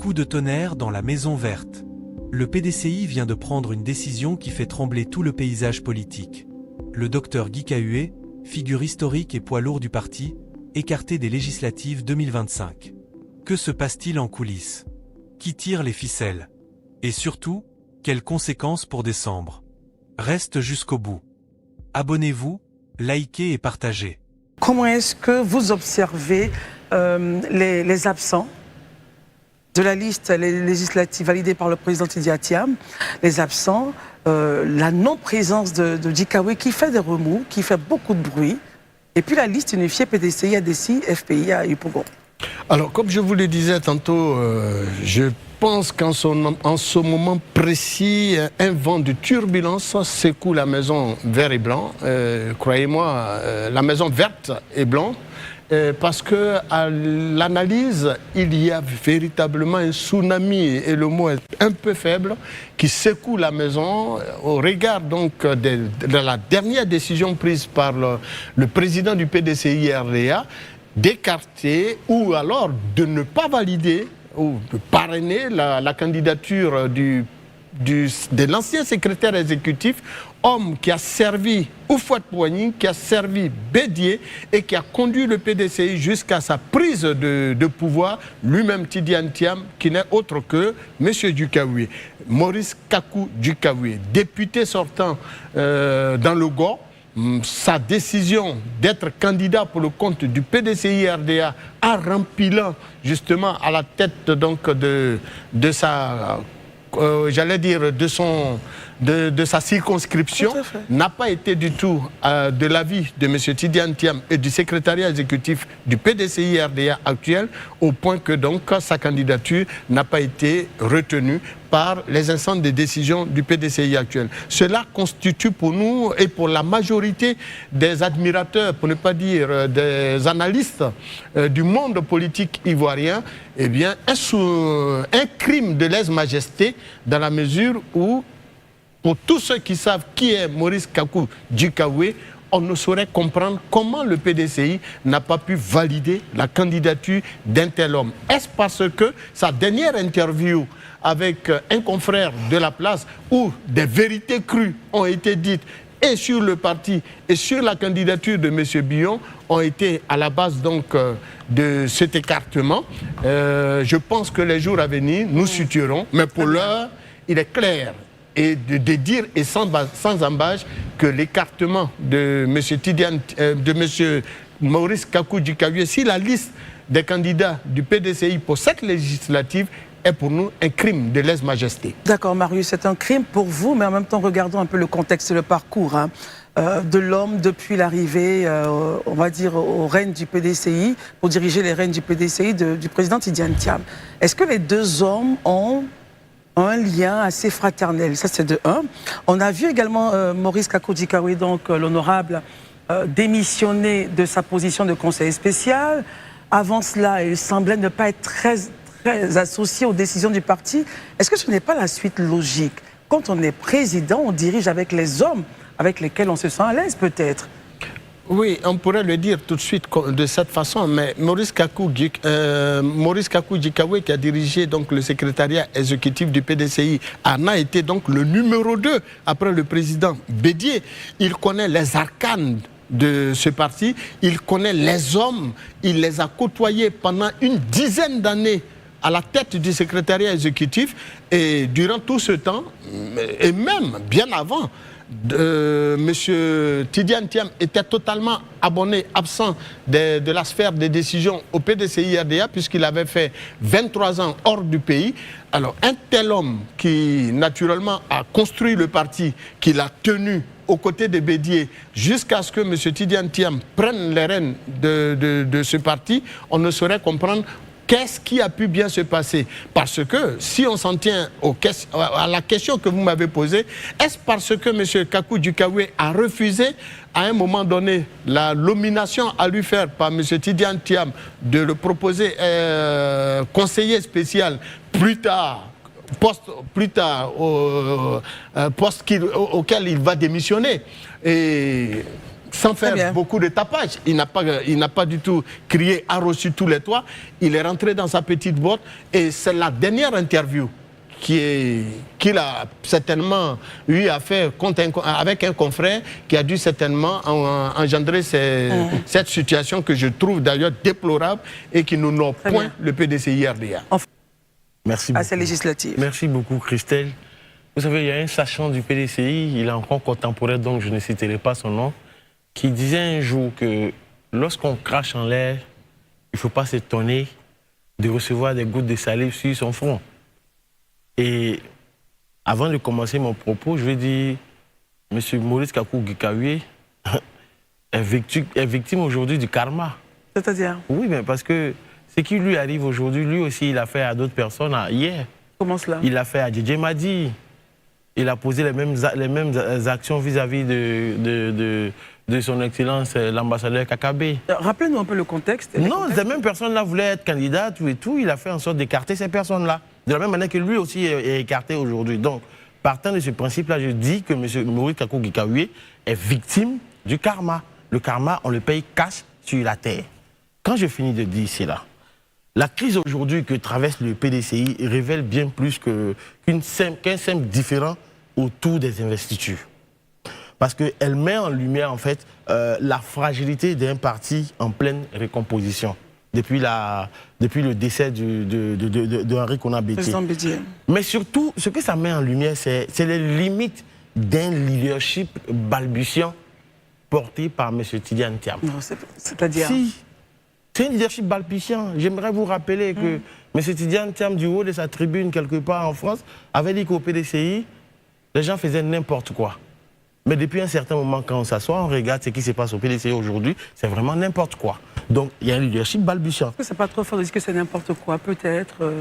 Coup de tonnerre dans la Maison Verte. Le PDCI vient de prendre une décision qui fait trembler tout le paysage politique. Le docteur Guy Cahuet, figure historique et poids lourd du parti, écarté des législatives 2025. Que se passe-t-il en coulisses? Qui tire les ficelles? Et surtout, quelles conséquences pour décembre? Reste jusqu'au bout. Abonnez-vous, likez et partagez. Comment est-ce que vous observez les absents de la liste législative validée par le président Tidiane Thiam, les absents, la non-présence de Guy Cahuet qui fait des remous, qui fait beaucoup de bruit, et puis la liste unifiée PDCI, ADCI, FPI à Yopougon? Alors, comme je vous le disais tantôt, je pense qu'en ce moment précis, un vent de turbulence secoue la maison vert et blanc. Croyez-moi, la maison verte et blanc. Parce que à l'analyse, il y a véritablement un tsunami, et le mot est un peu faible, qui secoue la maison au regard donc de la dernière décision prise par le président du PDCI RDA d'écarter ou alors de ne pas valider ou de parrainer la candidature de l'ancien secrétaire exécutif, homme qui a servi Houphouët-Boigny, qui a servi Bédié et qui a conduit le PDCI jusqu'à sa prise de pouvoir, lui-même Tidiane Thiam, qui n'est autre que M. Guy Cahuet, Maurice Kakou Guy Cahuet, député sortant dans le Gord. Sa décision d'être candidat pour le compte du PDCI RDA en rempilant justement à la tête donc de sa j'allais dire de sa circonscription n'a pas été du tout de l'avis de M. Tidiane Thiam et du secrétariat exécutif du PDCI RDA actuel, au point que donc sa candidature n'a pas été retenue par les instances de décision du PDCI actuel. Cela constitue pour nous et pour la majorité des admirateurs, pour ne pas dire des analystes du monde politique ivoirien, eh bien, un crime de lèse-majesté, dans la mesure où, pour tous ceux qui savent qui est Maurice Kakou Guy Cahuet, on ne saurait comprendre comment le PDCI n'a pas pu valider la candidature d'un tel homme. Est-ce parce que sa dernière interview avec un confrère de la place, où des vérités crues ont été dites, et sur le parti et sur la candidature de M. Billon, ont été à la base donc de cet écartement? Je pense que les jours à venir, nous situerons, mais pour l'heure, il est clair et de dire et sans embâche que l'écartement de M. Maurice Kakou Guy Cahuet, si la liste des candidats du PDCI pour cette législative est pour nous un crime de lèse-majesté. D'accord, Marius, c'est un crime pour vous, mais en même temps, regardons un peu le contexte et le parcours de l'homme depuis l'arrivée, on va dire, aux rênes du PDCI, pour diriger les rênes du PDCI du président Tidiane Thiam. Est-ce que les deux hommes ont un lien assez fraternel? Ça, c'est de un. On a vu également Maurice Kakou Guy Cahuet, donc l'honorable, démissionner de sa position de conseiller spécial. Avant cela, il semblait ne pas être très associé aux décisions du parti. Est-ce que ce n'est pas la suite logique? Quand on est président, on dirige avec les hommes avec lesquels on se sent à l'aise, peut-être. Oui, on pourrait le dire tout de suite de cette façon, mais Maurice Kakou Guy Cahuet, qui a dirigé donc le secrétariat exécutif du PDCI, en a été donc le numéro 2 après le président Bédié. Il connaît les arcanes de ce parti, il connaît les hommes, il les a côtoyés pendant une dizaine d'années à la tête du secrétariat exécutif, et durant tout ce temps, et même bien avant, M. Tidiane Thiam était totalement absent de la sphère des décisions au PDCI RDA, puisqu'il avait fait 23 ans hors du pays. Alors, un tel homme qui, naturellement, a construit le parti, qui l'a tenu aux côtés de Bédié, jusqu'à ce que M. Tidiane Thiam prenne les rênes de ce parti, on ne saurait comprendre qu'est-ce qui a pu bien se passer. Parce que, si on s'en tient à la question que vous m'avez posée, est-ce parce que M. Kakou Guy Cahuet a refusé, à un moment donné, la nomination à lui faire par M. Tidiane Thiam de le proposer conseiller spécial plus tard, poste auquel il va démissionner. Et sans faire beaucoup de tapage. Il n'a pas du tout crié, a reçu tous les toits. Il est rentré dans sa petite boîte et c'est la dernière interview qu'il a certainement eu à faire avec un confrère qui a dû certainement engendrer cette situation que je trouve d'ailleurs déplorable et qui nous n'ont point le PDCI-RDA. Merci beaucoup. Législative. Merci beaucoup, Christelle. Vous savez, il y a un sachant du PDCI, il est encore contemporain, donc je ne citerai pas son nom, qui disait un jour que lorsqu'on crache en l'air, il ne faut pas s'étonner de recevoir des gouttes de salive sur son front. Et avant de commencer mon propos, je vais dire, M. Maurice Kakou Gikaoué est victime aujourd'hui du karma. C'est-à-dire? Oui, mais parce que ce qui lui arrive aujourd'hui, lui aussi, il a fait à d'autres personnes hier. Comment cela? Il a fait à Djedje Madi. Il a posé les mêmes actions vis-à-vis de son Excellence, l'ambassadeur Kakabe. Rappelez-nous un peu le contexte. Non, ces mêmes personnes-là voulaient être candidates et tout. Il a fait en sorte d'écarter ces personnes-là. De la même manière que lui aussi est écarté aujourd'hui. Donc, partant de ce principe-là, je dis que M. Maurice Kakou Gikaoué est victime du karma. Le karma, on le paye cash sur la terre. Quand je finis de dire cela, la crise aujourd'hui que traverse le PDCI révèle bien plus qu'un simple différend autour des investitures. Parce qu'elle met en lumière, en fait, la fragilité d'un parti en pleine recomposition. Depuis le décès de Henri Konan Bédié. Mais surtout, ce que ça met en lumière, c'est les limites d'un leadership balbutiant porté par M. Tidiane Thiam. C'est-à-dire? Si, c'est un leadership balbutiant. J'aimerais vous rappeler que M. Tidiane Thiam, du haut de sa tribune, quelque part en France, avait dit qu'au PDCI, les gens faisaient n'importe quoi. Mais depuis un certain moment, quand on s'assoit, on regarde ce qui se passe au PDCI aujourd'hui, c'est vraiment n'importe quoi. Donc, il y a un leadership balbutiant. Est-ce que c'est pas trop fort de dire que c'est n'importe quoi, peut-être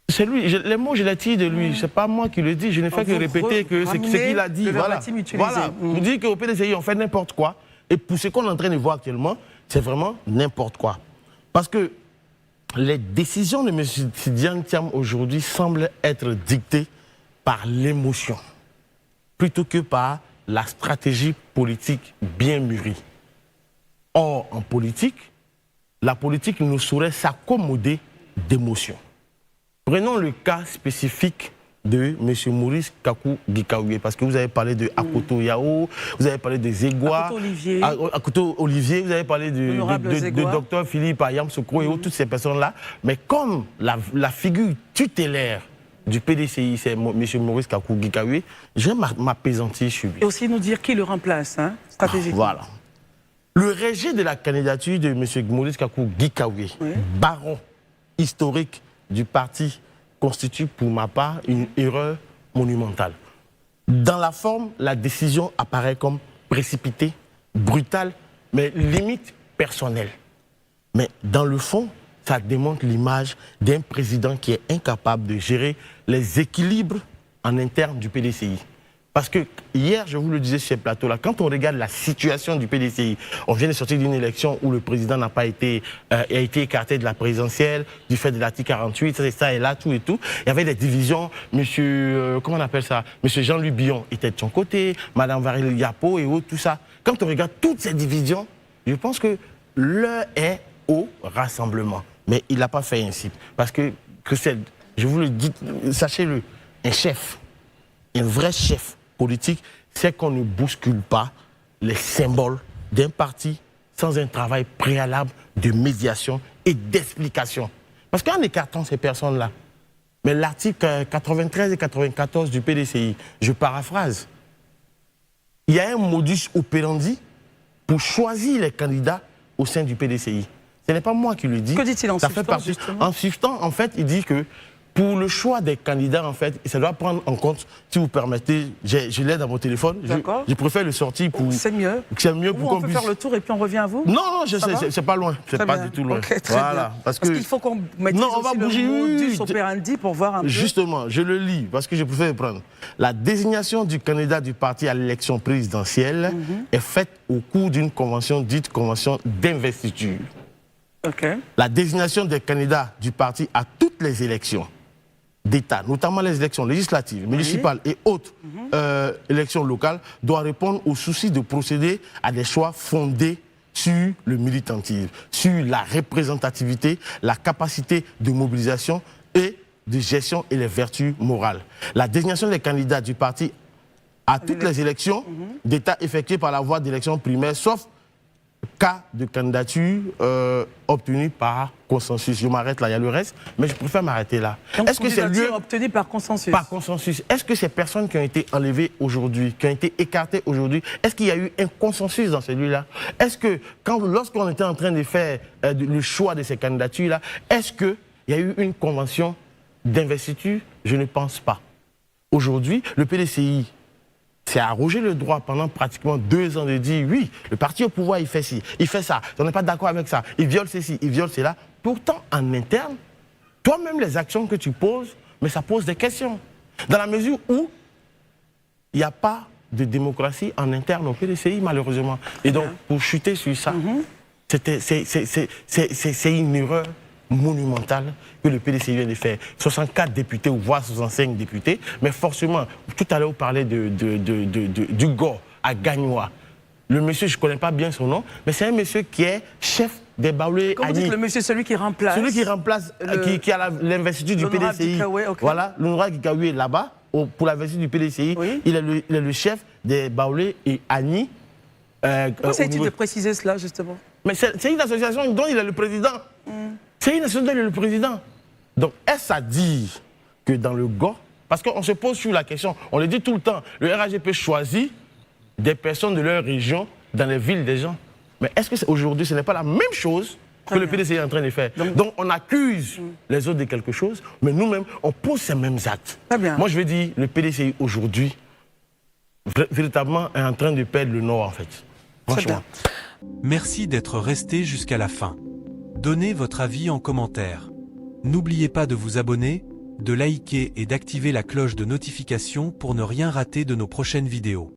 C'est lui, les mots, je les tire de lui. C'est pas moi qui le dis, je n'ai fait que répéter que c'est ce qu'il a dit. Voilà. Vous dites qu'au PDCI, on fait n'importe quoi. Et pour ce qu'on est en train de voir actuellement, c'est vraiment n'importe quoi. Parce que les décisions de M. Tidiane Thiam aujourd'hui semblent être dictées par l'émotion, plutôt que par la stratégie politique bien mûrie. Or, en politique, la politique ne saurait s'accommoder d'émotions. Prenons le cas spécifique de M. Maurice Kakou Gikaoué, parce que vous avez parlé de Akoto Yao, vous avez parlé des Égua, Akoto Olivier, vous avez parlé de Dr Philippe Ayam Sokro et toutes ces personnes-là. Mais comme la figure tutélaire du PDCI, c'est M. Maurice Kakou Gikaoué, je vais m'apaisantir sur lui. Et aussi nous dire qui le remplace, hein, stratégiquement. Voilà. Le rejet de la candidature de M. Maurice Kakou Gikaoué, baron historique du parti, constitue pour ma part une erreur monumentale. Dans la forme, la décision apparaît comme précipitée, brutale, mais limite personnelle. Mais dans le fond, ça démontre l'image d'un président qui est incapable de gérer les équilibres en interne du PDCI. Parce que hier, je vous le disais sur ce plateau-là, quand on regarde la situation du PDCI, on vient de sortir d'une élection où le président n'a pas été, a été écarté de la présidentielle, du fait de l'article 48, ça et là, tout et tout. Il y avait des divisions, monsieur, comment on appelle ça, monsieur Jean-Louis Billon était de son côté, madame Varil Yapo et autres, tout ça. Quand on regarde toutes ces divisions, je pense que l'heure est au rassemblement. Mais il n'a pas fait ainsi. Parce que, je vous le dis, sachez-le, un chef, un vrai chef politique, c'est qu'on ne bouscule pas les symboles d'un parti sans un travail préalable de médiation et d'explication. Parce qu'en écartant ces personnes-là, mais l'article 93 et 94 du PDCI, je paraphrase, il y a un modus operandi pour choisir les candidats au sein du PDCI. Ce n'est pas moi qui le dis. Que dit-il en shiftant, justement ? En shiftant, en fait, il dit que pour le choix des candidats, en fait, ça doit prendre en compte, si vous permettez, je l'ai dans mon téléphone, je préfère le sortir pour... C'est mieux. C'est mieux pour qu'on puisse... On peut faire le tour et puis on revient à vous? Non, c'est pas loin, c'est pas du tout loin. Okay, très bien. Parce qu'il faut qu'on mette aussi le modus operandi pour voir un peu... Justement, je le lis, parce que je préfère le prendre. La désignation du candidat du parti à l'élection présidentielle est faite au cours d'une convention dite convention d'investiture. Okay. La désignation des candidats du parti à toutes les élections d'État, notamment les élections législatives, municipales et autres élections locales, doit répondre au souci de procéder à des choix fondés sur le militantisme, sur la représentativité, la capacité de mobilisation et de gestion et les vertus morales. La désignation des candidats du parti à toutes les élections d'État effectuées par la voie d'élection primaire, sauf cas de candidature obtenue par consensus. Je m'arrête là, il y a le reste, mais je préfère m'arrêter là. Est-ce que c'est lieu obtenu par consensus? Par consensus. Est-ce que ces personnes qui ont été enlevées aujourd'hui, qui ont été écartées aujourd'hui, est-ce qu'il y a eu un consensus dans celui-là? Est-ce que, lorsqu'on était en train de faire le choix de ces candidatures-là, est-ce qu'il y a eu une convention d'investiture? Je ne pense pas. Aujourd'hui, le PDCI s'est arrogé le droit pendant pratiquement 2 ans de dire oui, le parti au pouvoir, il fait ci, il fait ça, on n'est pas d'accord avec ça, il viole ceci, il viole cela. Pourtant, en interne, toi-même, les actions que tu poses, mais ça pose des questions. Dans la mesure où il n'y a pas de démocratie en interne au PDCI, malheureusement. Et donc, pour chuter sur ça, c'est une erreur monumentale que le PDCI vient de faire. 64 députés ou voire 65 députés, mais forcément, tout à l'heure vous parlez du GOR à Gagnois. Le monsieur, je ne connais pas bien son nom, mais c'est un monsieur qui est chef des Baoulé. Quand vous dites le monsieur, celui qui remplace. Celui qui remplace, qui a l'investiture du PDCI. Voilà, l'honorable Gikaoué est là-bas, pour l'investiture du PDCI. Oui. Il est le chef des Baoulé et Annie. Pourquoi c'est-il de préciser cela, justement? Mais c'est une association dont il est le président. C'est une association dont il est le président. Donc, est-ce à dire que dans le GOR, parce qu'on se pose sur la question, on le dit tout le temps, le RAGP choisit des personnes de leur région dans les villes des gens. Mais est-ce que aujourd'hui, ce n'est pas la même chose que le PDCI est en train de faire? Donc on accuse les autres de quelque chose, mais nous-mêmes, on pose ces mêmes actes. Moi, je veux dire, le PDCI aujourd'hui, véritablement, est en train de perdre le nord, en fait. Franchement. Merci d'être resté jusqu'à la fin. Donnez votre avis en commentaire. N'oubliez pas de vous abonner, de liker et d'activer la cloche de notification pour ne rien rater de nos prochaines vidéos.